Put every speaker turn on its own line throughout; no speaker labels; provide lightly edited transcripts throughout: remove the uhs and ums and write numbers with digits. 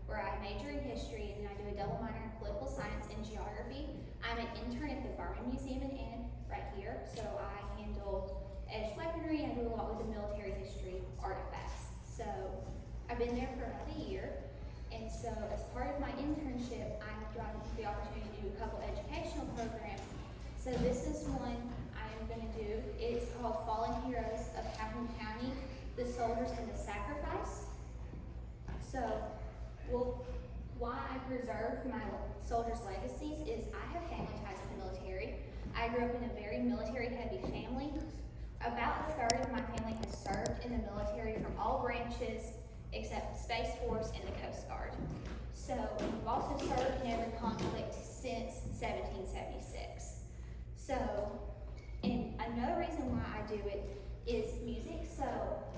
where I major in history and then I do a double minor in political science and geography. I'm an intern at the Berman Museum in Ann, right here, so I handle edged weaponry. I do a lot with the military history artifacts. So I've been there for about a year, and so as part of my internship, I've gotten the opportunity to do a couple educational programs. So this is one I'm going to do. It's called Fallen Heroes of Calhoun County, the Soldiers and the Sacrifice. So, why I preserve my soldiers' legacies is I have family ties to the military. I grew up in a very military-heavy family. About a third of my family has served in the military from all branches except Space Force and the Coast Guard. So, we've also served in every conflict since 1776. So, and another reason why I do it is music. So,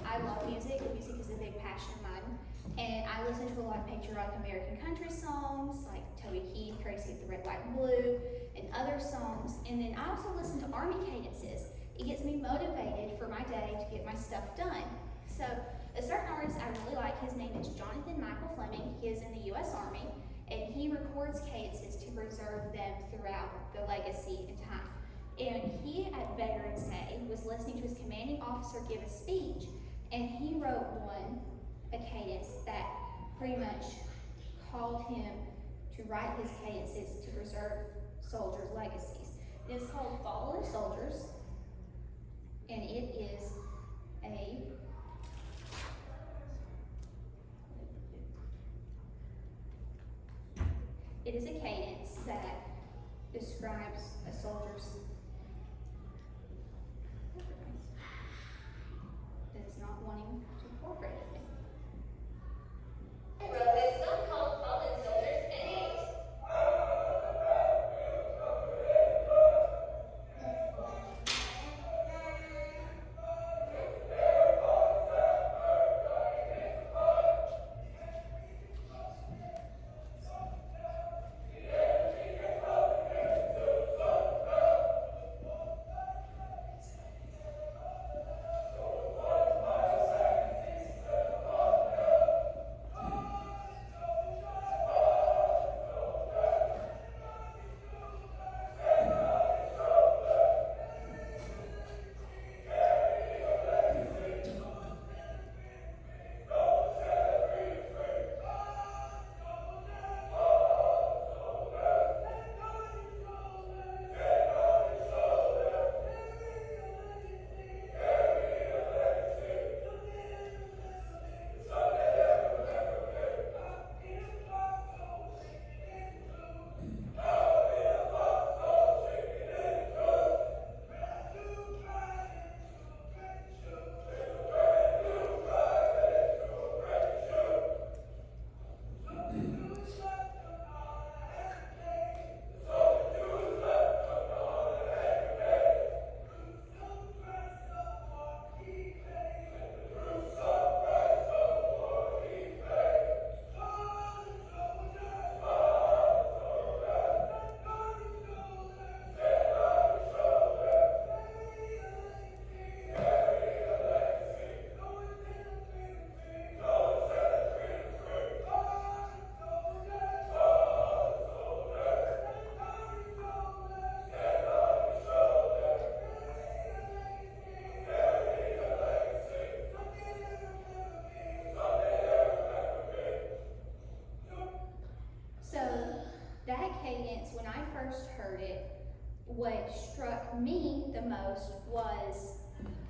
I love music. Music is a big passion of mine. And I listen to a lot of patriotic American country songs like Toby Keith, Courtesy of the Red, White, and Blue, and other songs. And then I also listen to Army cadences. It gets me motivated for my day to get my stuff done. So a certain artist I really like, his name is Jonathan Michael Fleming. He is in the U.S. Army, and he records cadences to preserve them throughout the legacy and time. And he, at Veterans Day, was listening to his commanding officer give a speech, and he wrote a cadence that pretty much called him to write his cadences to preserve soldiers' legacies. It is called Fallen Soldiers, and it is a cadence that describes a soldier's that is not wanting to cooperate with me.
I wrote this song called Fallen Soldiers and Hate.
When I first heard it, what struck me the most was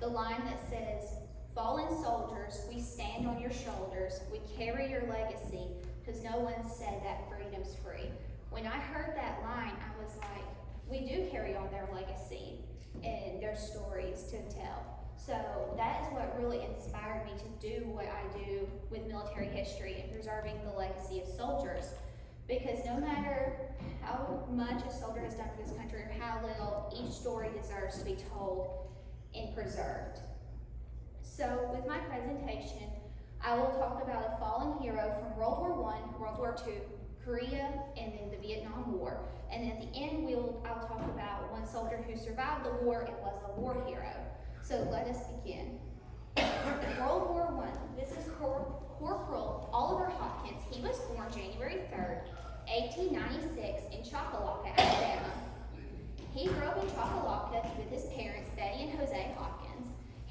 the line that says, "Fallen soldiers, we stand on your shoulders, we carry your legacy, because no one said that freedom's free." When I heard that line, I was like, we do carry on their legacy and their stories to tell. So that is what really inspired me to do what I do with military history and preserving the legacy of soldiers. Because no matter how much a soldier has done for this country or how little, each story deserves to be told and preserved. So with my presentation, I will talk about a fallen hero from World War I, World War II, Korea, and then the Vietnam War. And then at the end, I'll talk about one soldier who survived the war and was a war hero. So let us begin. World War I, this is Corporal Oliver Hopkins. He was born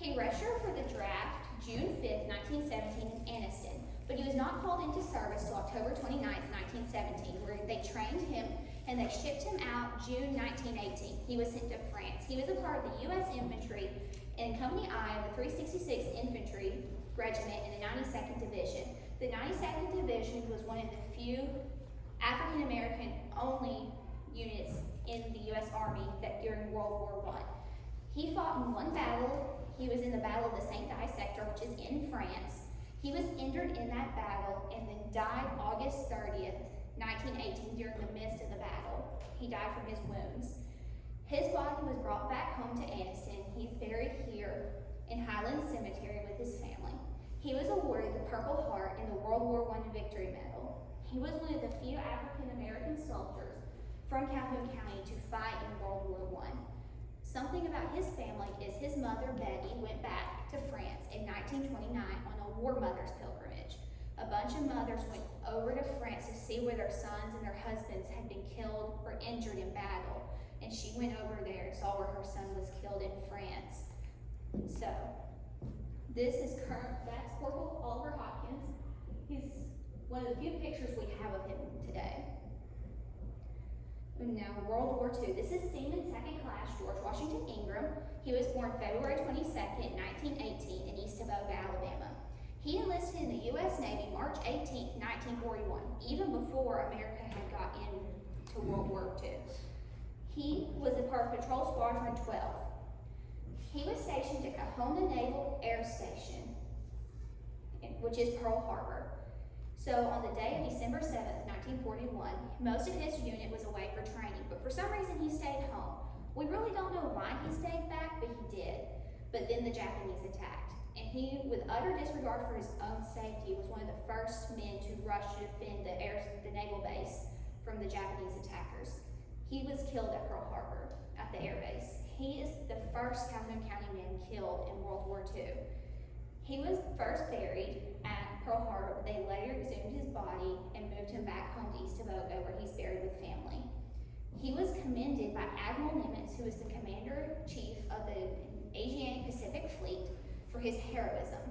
He redshirted for the draft June 5th, 1917 in Anniston, but he was not called into service till October 29th, 1917, where they trained him and they shipped him out June 1918. He was sent to France. He was a part of the U.S. Infantry in Company I of the 366th Infantry Regiment in the 92nd Division. The 92nd Division was one of the few African American only units in the U.S. Army that during World War I. He fought in one battle. He was in the Battle of the St. Denis sector, which is in France. He was injured in that battle and then died August 30th, 1918 during the midst of the battle. He died from his wounds. His body was brought back home to Anniston. He's buried here in Highland Cemetery with his family. He was awarded the Purple Heart and the World War I Victory Medal. He was one of the few African American soldiers from Calhoun County to fight in World War I. Something about his family is his mother, Betty, went back to France in 1929 on a War Mothers pilgrimage. A bunch of mothers went over to France to see where their sons and their husbands had been killed or injured in battle. And she went over there and saw where her son was killed in France. So, that's Corporal Oliver Hopkins. He's one of the few pictures we have of him today. Now, World War II. This is Seaman Second Class George Washington Ingram. He was born February 22nd, 1918 in East Tavoga, Alabama. He enlisted in the U.S. Navy March 18th, 1941, even before America had got into World War II. He was a part of Patrol Squadron 12. He was stationed at Kahoma Naval Air Station, which is Pearl Harbor. So on the day of December 7th, 1941, most of his unit was away for training, but for some reason he stayed home. We really don't know why he stayed back, but he did. But then the Japanese attacked, and he, with utter disregard for his own safety, was one of the first men to rush to defend the naval base from the Japanese attackers. He was killed at Pearl Harbor at the air base. He is the first Calhoun County man killed in World War II. He was first buried at Pearl Harbor, but they later exhumed his body and moved him back home to East Tavoga, where he's buried with family. He was commended by Admiral Nimitz, who was the Commander-in-Chief of the Asiatic Pacific Fleet, for his heroism.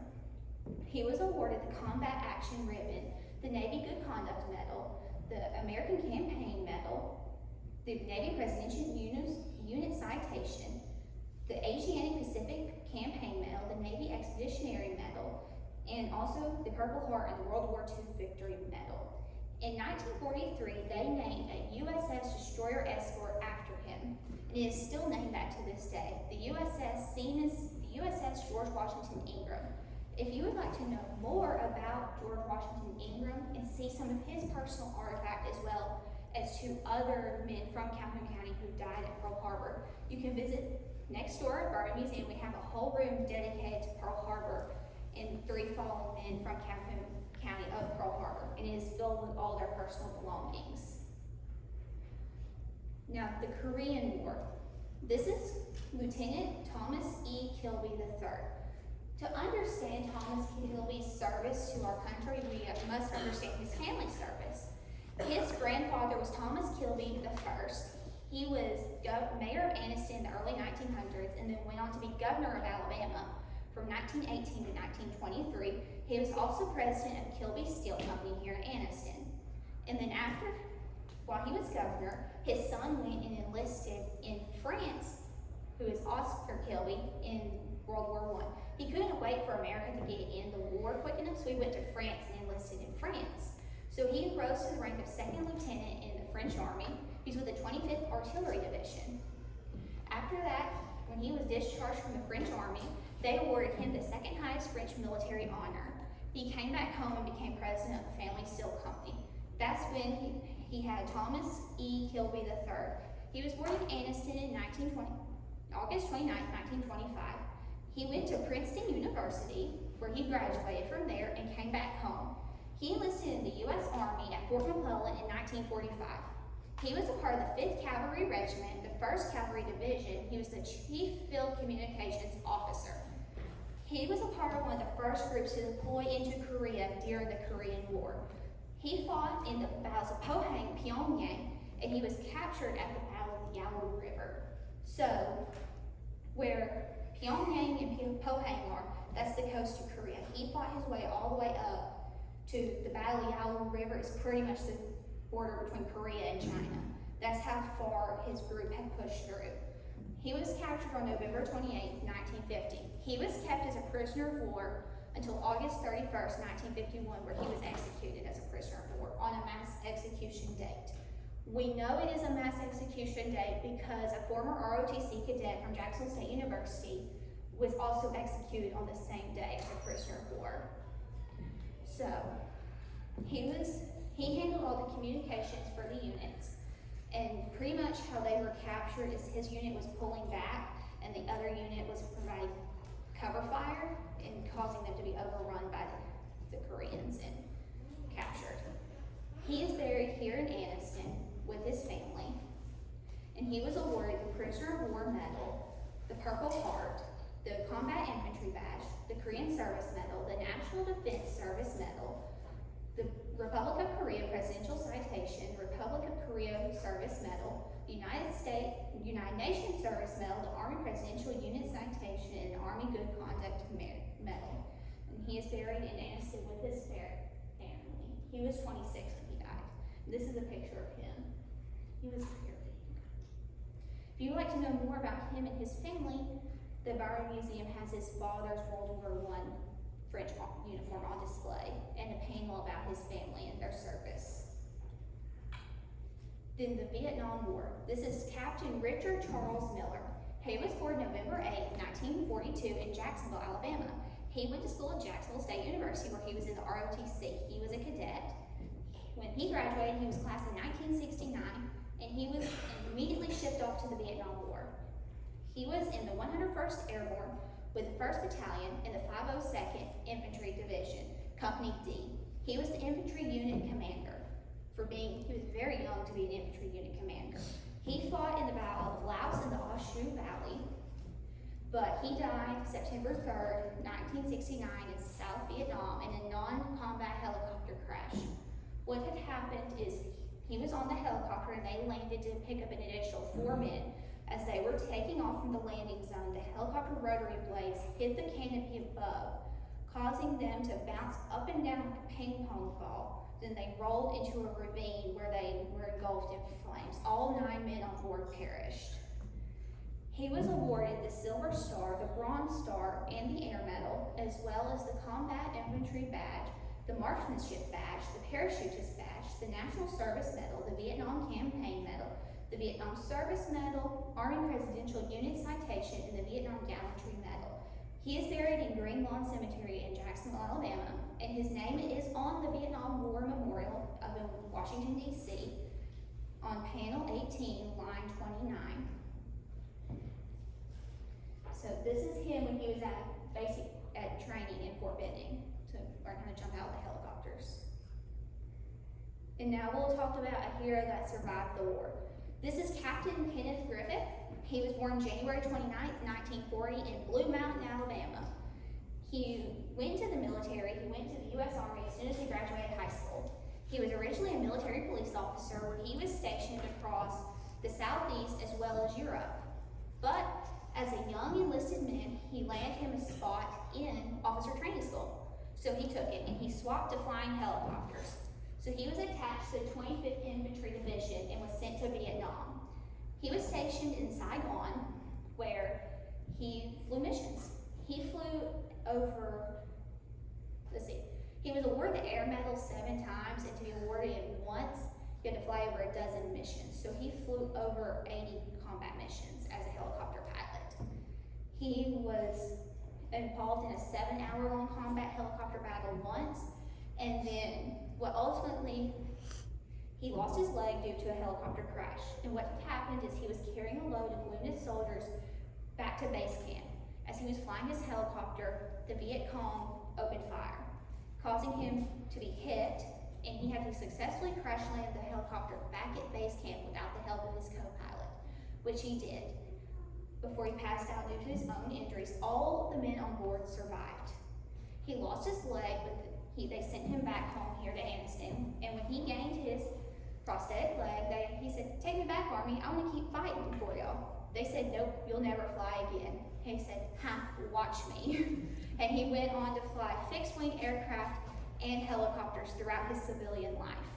He was awarded the Combat Action Ribbon, the Navy Good Conduct Medal, the American Campaign Medal, the Navy Presidential Unit Citation, the Asiatic Pacific Campaign Medal, the Navy Expeditionary Medal, and also the Purple Heart and the World War II Victory Medal. In 1943, they named a USS Destroyer Escort after him, and it is still named that to this day, the USS George Washington Ingram. If you would like to know more about George Washington Ingram and see some of his personal artifact as well as to other men from Calhoun County who died at Pearl Harbor, you can visit next door at Bourbon Museum. We have a whole room dedicated to Pearl Harbor and 3 fallen men from Calhoun County of Pearl Harbor, and it is filled with all their personal belongings. Now, the Korean War. This is Lieutenant Thomas E. Kilby III. To understand Thomas Kilby's service to our country, we must understand his family service. His grandfather was Thomas Kilby I. He was mayor of Anniston in the early 1900s and then went on to be governor of Alabama from 1918 to 1923. He was also president of Kilby Steel Company here in Anniston. And then while he was governor, his son went and enlisted in France, who is Oscar Kilby, in World War I. He couldn't wait for America to get in the war quick enough, so he went to France and enlisted in France. So he rose to the rank of second lieutenant in the French army. He's with the 25th Artillery Division. After that, when he was discharged from the French army, they awarded him the second highest French military honor. He came back home and became president of the Family Steel Company. That's when he had Thomas E. Kilby III. He was born in Anniston in August 29, 1925. He went to Princeton University, where he graduated from there and came back home. He enlisted in the U.S. Army at Fort McClellan in 1945. He was a part of the 5th Cavalry Regiment, the 1st Cavalry Division. He was the Chief Field Communications Officer. He was a part of one of the first groups to deploy into Korea during the Korean War. He fought in the battles of Pohang, Pyongyang, and he was captured at the Battle of the Yalu River. So, where Pyongyang and Pohangor, that's the coast of Korea. He fought his way all the way up to the Baliao River. Is pretty much the border between Korea and China. That's how far his group had pushed through. He was captured on November 28th, 1950. He was kept as a prisoner of war until August 31st, 1951, where he was executed as a prisoner of war on a mass execution date. We know it is a mass execution date because a former ROTC cadet from Jacksonville State University was also executed on the same day as a prisoner of war. So, he handled all the communications for the units, and pretty much how they were captured is his unit was pulling back and the other unit was providing cover fire and causing them to be overrun by the Koreans and captured. He is buried here in Anniston with his family, and he was awarded the Prisoner of War Medal, the Purple Heart, the Combat Infantry Badge, the Korean Service Medal, the National Defense Service Medal, the Republic of Korea Presidential Citation, Republic of Korea Service Medal, the United Nations Service Medal, the Army Presidential Unit Citation, and the Army Good Conduct Medal. And he is buried in Anniston with his family. He was 26 when he died. This is a picture of him. He was very big. If you would like to know more about him and his family, the Byron Museum has his father's World War I French uniform on display and a panel about his family and their service. Then the Vietnam War. This is Captain Richard Charles Miller. He was born November 8, 1942 in Jacksonville, Alabama. He went to school at Jacksonville State University where he was in the ROTC. He was a cadet. When he graduated, he was class of 1969, and he was immediately shipped off to the Vietnam War. He was in the 101st Airborne with the 1st Battalion in the 502nd Infantry Division, Company D. He was the infantry unit commander. He was very young to be an infantry unit commander. He fought in the Battle of Laos in the Washoe Valley, but he died September 3rd, 1969 in South Vietnam in a non-combat helicopter crash. What had happened is he was on the helicopter and they landed to pick up an additional 4 men. As they were taking off from the landing zone, the helicopter rotary blades hit the canopy above, causing them to bounce up and down like a ping pong ball. Then they rolled into a ravine where they were engulfed in flames. All 9 men on board perished. He was awarded the Silver Star, the Bronze Star, and the Air Medal, as well as the Combat Infantry Badge, the Marksmanship Badge, the Parachutist Badge, the National Service Medal, the Vietnam Campaign Medal, the Vietnam Service Medal, Army Presidential Unit Citation, and the Vietnam Gallantry Medal. He is buried in Green Lawn Cemetery in Jacksonville, Alabama, and his name is on the Vietnam War Memorial up in Washington, D.C., on panel 18, line 29. So this is him when he was at training in Fort Benning to learn how to jump out of the helicopters. And now we'll talk about a hero that survived the war. This is Captain Kenneth Griffith. He was born January 29th, 1940 in Blue Mountain, Alabama. He went to the military. He went to the U.S. Army as soon as he graduated high school. He was originally a military police officer where he was stationed across the Southeast as well as Europe. But as a young enlisted man, he landed him a spot in officer training school. So he took it and he swapped to flying helicopters. So he was attached to the 25th Infantry Division and was sent to Vietnam. He was stationed in Saigon where he flew missions. He flew over, he was awarded the Air Medal 7 times, and to be awarded it once, you had to fly over a dozen missions. So he flew over 80 combat missions as a helicopter pilot. He was involved in a 7-hour-long combat helicopter battle once, and then he lost his leg due to a helicopter crash. And what happened is he was carrying a load of wounded soldiers back to base camp. As he was flying his helicopter, the Viet Cong opened fire, causing him to be hit, and he had to successfully crash land the helicopter back at base camp without the help of his co-pilot, which he did before he passed out due to his own injuries. All of the men on board survived. He lost his leg, but they sent him back home here to Anniston, and when he gained his prosthetic leg, he said, "Take me back, Army, I want to keep fighting for y'all." They said, "Nope, you'll never fly again." He said, "Ha, watch me." And he went on to fly fixed-wing aircraft and helicopters throughout his civilian life.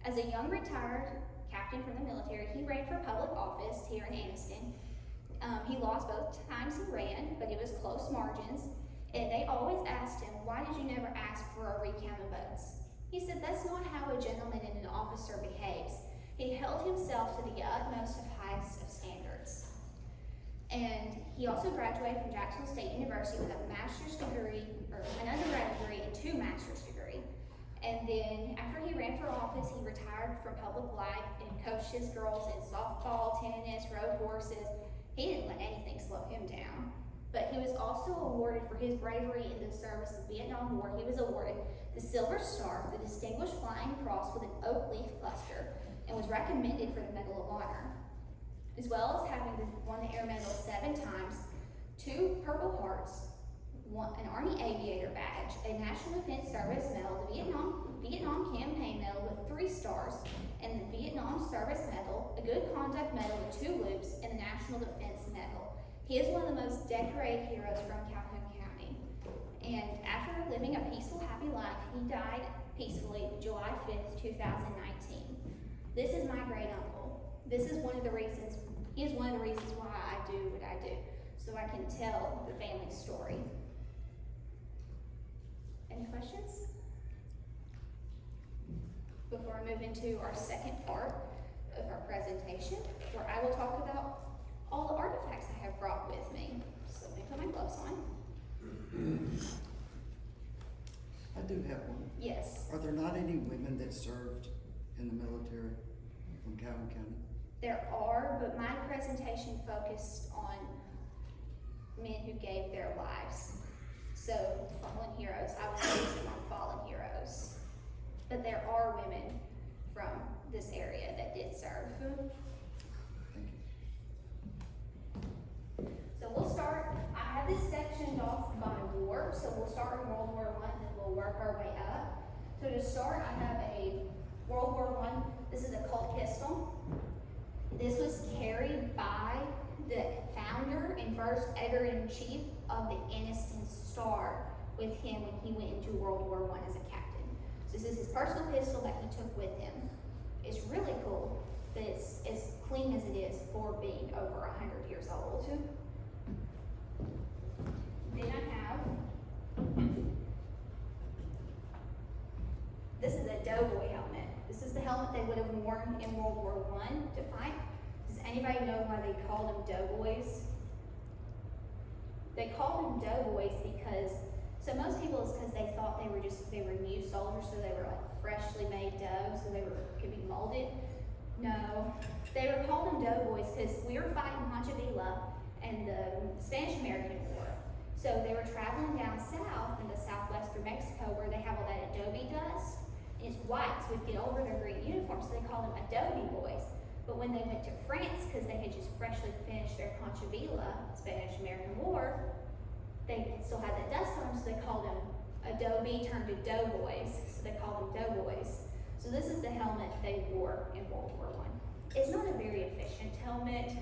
As a young retired captain from the military, he ran for public office here in Anniston. He lost both times he ran, but it was close margins. And they always asked him, "Why did you never ask for a recount of votes?" He said, "That's not how a gentleman and an officer behaves." He held himself to the utmost of highest of standards. And he also graduated from Jacksonville State University with a master's degree, or an undergraduate degree and 2 master's degrees. And then after he ran for office, he retired from public life and coached his girls in softball, tennis, rode horses. He didn't let anything slow him down. But he was also awarded for his bravery in the service of the Vietnam War. He was awarded the Silver Star, the Distinguished Flying Cross with an oak leaf cluster, and was recommended for the Medal of Honor, as well as having won the Air Medal 7 times, 2 Purple Hearts, an Army Aviator Badge, a National Defense Service Medal, the Vietnam Campaign Medal with 3 stars, and the Vietnam Service Medal, a Good Conduct Medal with 2 loops, and the National Defense Medal. He is one of the most decorated heroes from Calhoun County. And after living a peaceful, happy life, he died peacefully July 5th, 2019. This is my great uncle. He is one of the reasons why I do what I do, so I can tell the family story. Any questions? Before I move into our second part of our presentation, where I will talk about all the artifacts I have brought with me. So let me put my gloves on.
I do have one.
Yes,
Are there not any women that served in the military from Calhoun County?
there are, but my presentation focused on men who gave their lives. So fallen heroes, I was focusing on fallen heroes. But there are women from this area that did serve.
Thank you.
So we'll start, I have this sectioned off by war, so we'll start in World War I, and we'll work our way up. So to start, I have a World War I, this is a Colt pistol. This was carried by the founder and first editor-in-chief of the Anniston Star with him when he went into World War I as a captain. So this is his personal pistol that he took with him. It's really cool, but it's as clean as it is for being over 100 years old. Then I have, this is a doughboy helmet. This is the helmet they would have worn in World War I to fight. Does anybody know why they called them doughboys? They called them doughboys because, so most people it's because they thought they were new soldiers, so they were like freshly made dough, so they could be molded. No, they were called them doughboys because we were fighting Pancho Villa and the Spanish-American War. So they were traveling down south in the southwest through Mexico where they have all that adobe dust. And it's white, so we'd get over their green uniforms, so they called them adobe boys. But when they went to France, because they had just freshly finished their Pancho Villa, Spanish-American War, they still had that dust on them, so they called them adobe turned to doughboys, so they called them doughboys. So this is the helmet they wore in World War I. It's not a very efficient helmet.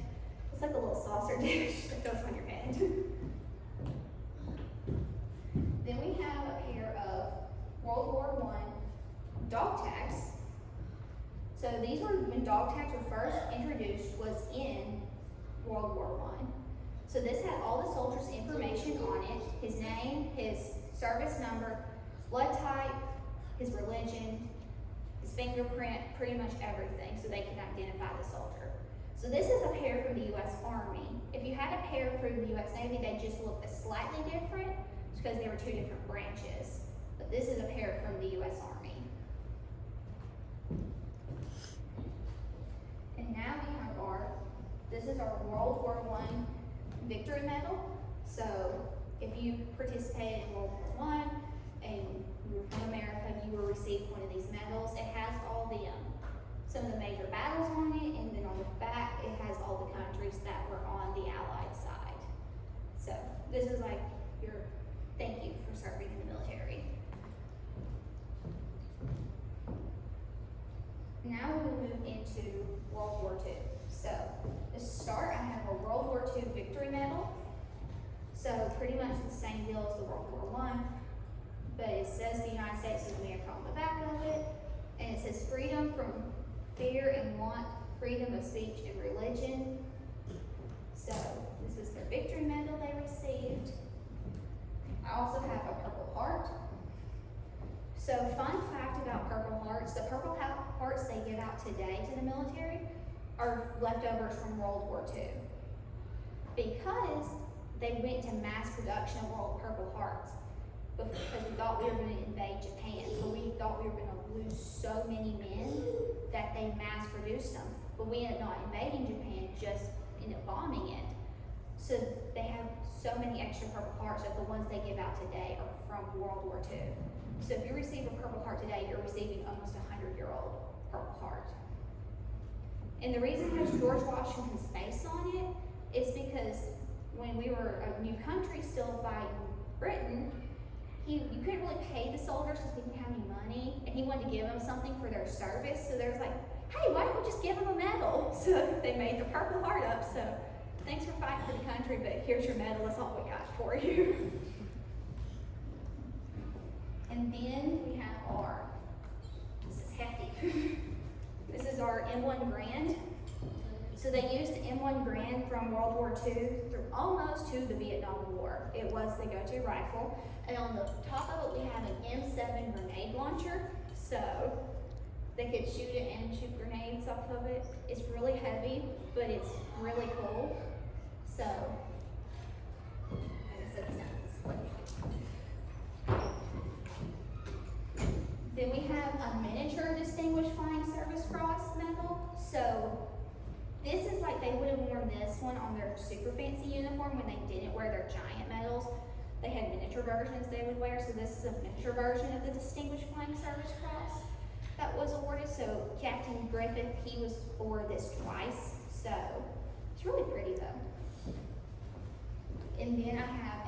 It's like a little saucer dish that goes on your head. Then we have a pair of World War I dog tags. So these were, when dog tags were first introduced, was in World War I. So this had all the soldiers' information on it, his name, his service number, blood type, his religion, his fingerprint, pretty much everything, so they could identify the soldier. So this is a pair from the U.S. Army. If you had a pair from the U.S. Navy, they just looked slightly different because they were 2 different branches. But this is a pair from the U.S. Army. And now we have this is our World War I Victory Medal. So if you participated in World War I and you were from America, you will receive one of these medals. It has all the some of the major battles on it, and then on the back it has all the countries that were on the Allied side. So this is like your thank you for serving in the military. Now we will move into World War II. So to start, I have a World War II Victory Medal. So pretty much the same deal as the World War I, but it says the United States of America on the back of it, and it says freedom from fear and want, freedom of speech and religion. So this is their victory medal they received. I also have a Purple Heart. So fun fact about Purple Hearts, the Purple Hearts they give out today to the military are leftovers from World War II. Because they went to mass production of World Purple Hearts because we thought we were going to invade Japan. So we thought we were going to lose so many men that they mass produced them. But we ended up not invading Japan, just ended up bombing it. So they have so many extra Purple Hearts that the ones they give out today are from World War II. So if you receive a Purple Heart today, you're receiving almost a 100-year-old Purple Heart. And the reason it has George Washington's face on it is because when we were a new country still fighting Britain, you couldn't really pay the soldiers because we didn't have any money, and he wanted to give them something for their service. So there was like, hey, why don't we just give them a medal? So they made the Purple Heart up. So thanks for fighting for the country, but here's your medal. That's all we got for you. And then we have this is hefty. This is our M1 Garand. So they used the M1 Garand from World War II through almost to the Vietnam War. It was the go-to rifle. And on the top of it, we have an M7 grenade launcher. So they could shoot it and shoot grenades off of it. It's really heavy, but it's really cool. So, I guess that's nice. Then we have a miniature Distinguished Flying Service Cross medal. So this is like they would have worn this one on their super fancy uniform when they didn't wear their giant medals. They had miniature versions they would wear. So this is a miniature version of the Distinguished Flying Service Cross that was awarded. So Captain Griffith, he was awarded this twice. So it's really pretty though. And then I have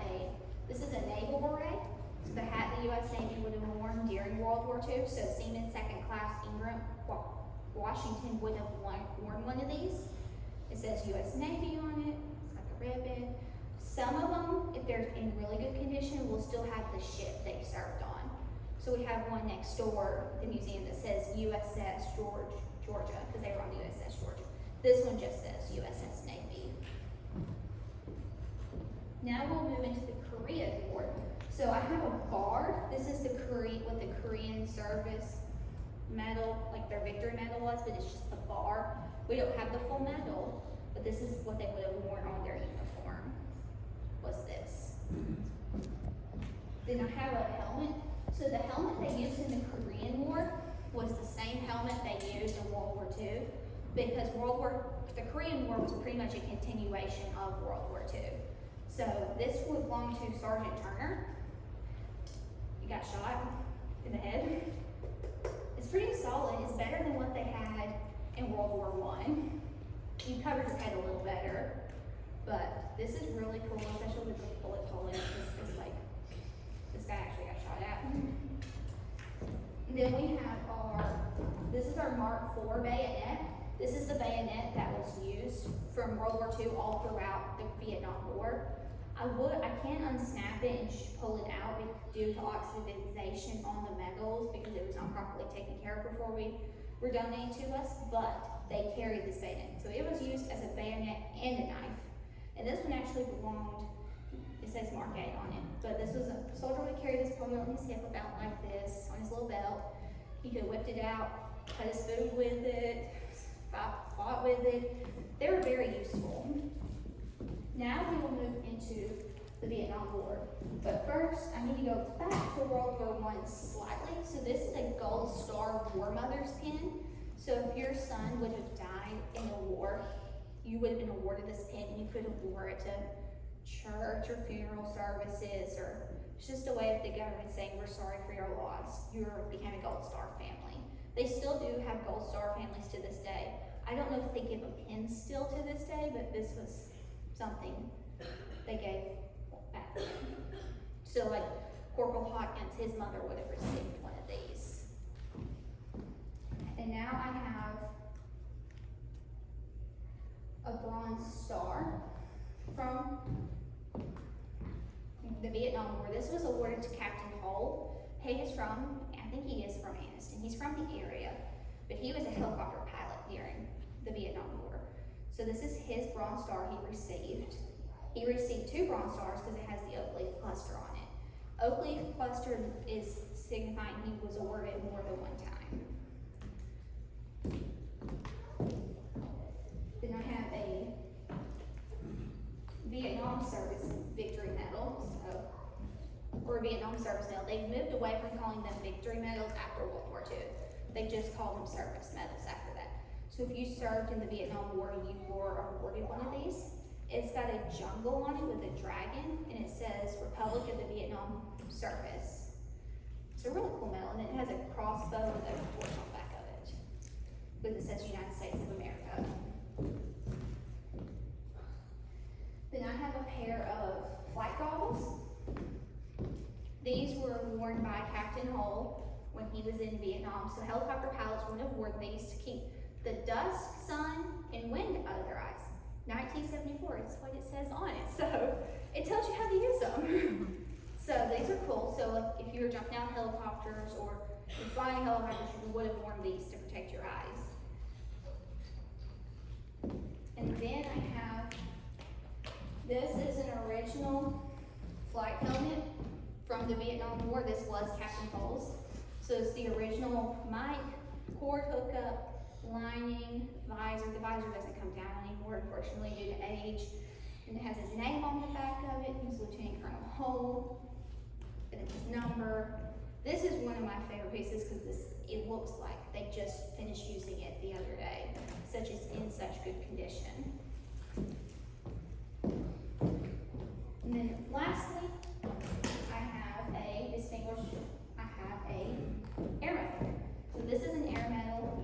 this is a naval beret. So the hat the U.S. Navy would have worn during World War II. So Seaman Second Class Ingram Washington would have worn one of these. It says U.S. Navy on it. It's like a ribbon. Some of them, if they're in really good condition, will still have the ship they served on. So we have one next door, the museum, that says USS Georgia, because they were on the USS Georgia. This one just says USS Navy. Now we'll move into the Korea War. So I have a bar. This is what the Korean service medal, like their victory medal was, but it's just the bar. We don't have the full medal, but this is what they would have worn on their uniform, was this. Then I have a helmet. So the helmet they used in the Korean War was the same helmet they used in World War II, because the Korean War was pretty much a continuation of World War II. So this would belong to Sergeant Turner. He got shot in the head. It's pretty solid. It's better than what they had in World War I. You covered your head a little better, but this is really cool, especially with the bullet hole in it. This guy actually got shot at. And then we have this is our Mark IV bayonet. This is the bayonet that was used from World War II all throughout the Vietnam War. I can't unsnap it and pull it out due to oxidization on the metals because it was not properly taken care of before we were donated to us, but they carried this bayonet. So it was used as a bayonet and a knife. And this one actually belonged, it says Mark 8 on it, but this was a soldier would carry this probably on his hip about like this, on his little belt. He could have whipped it out, cut his food with it, fought with it. They were very useful. Now we will move into the Vietnam War. But first, I need to go back to World War I slightly. So this is a Gold Star War Mother's pin. So if your son would have died in the war, you would have been awarded this pin and you could have wore it to church or funeral services, or it's just a way of the government saying we're sorry for your loss. You became a Gold Star family. They still do have Gold Star families to this day. I don't know if they give them pins still to this day, but this was something they gave back then. So like Corporal Hawkins, his mother would have received one of these. And now I have a Bronze Star from the Vietnam War. This was awarded to Captain Hull. He is from, I think he is from Anniston. He's from the area, but he was a helicopter pilot during the Vietnam War. So this is his Bronze Star he received. He received 2 Bronze Stars because it has the oak leaf cluster on it. Oak leaf cluster is signifying he was awarded more than one time. Then I have a Vietnam Service Victory Medal, or Vietnam Service Medal. They've moved away from calling them victory medals after World War II. They just call them service medals after that. So if you served in the Vietnam War, you were awarded one of these. It's got a jungle on it with a dragon, and it says Republic of the Vietnam Service. It's a really cool medal, and it has a crossbow with a torch on the back of it. But it says United States of America. Then I have a pair of flight goggles. These were worn by Captain Hull when he was in Vietnam. So helicopter pilots would have worn these to keep the dust, sun, and wind out of their eyes. 1974 is what it says on it. So it tells you how to use them. So these are cool. So like if you were jumping out of helicopters or you're flying helicopters, you would have worn these to protect your eyes. And then I have, this is an original flight helmet from the Vietnam War. This was Captain Hull's. So it's the original mic, cord hookup, lining, visor. The visor doesn't come down anymore, unfortunately, due to age. And it has his name on the back of it. He's Lieutenant Colonel Hull. And it's his number. This is one of my favorite pieces because it looks like they just finished using it the other day. Such is in such good condition. And then lastly, I have a air medal. So this is an air medal.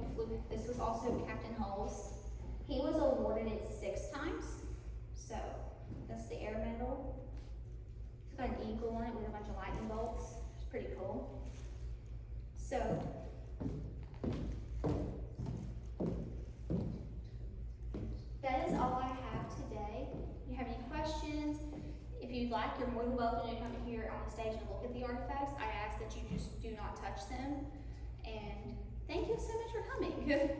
This was also Captain Hull's. He was awarded it 6 times. So that's the air medal. It's got an eagle on it with a bunch of lightning bolts. It's pretty cool. So that is all I have today. If you have any questions, if you'd like, you're more than welcome to come here on the stage and look at the artifacts. I ask that you just do not touch them. And thank you so much for coming.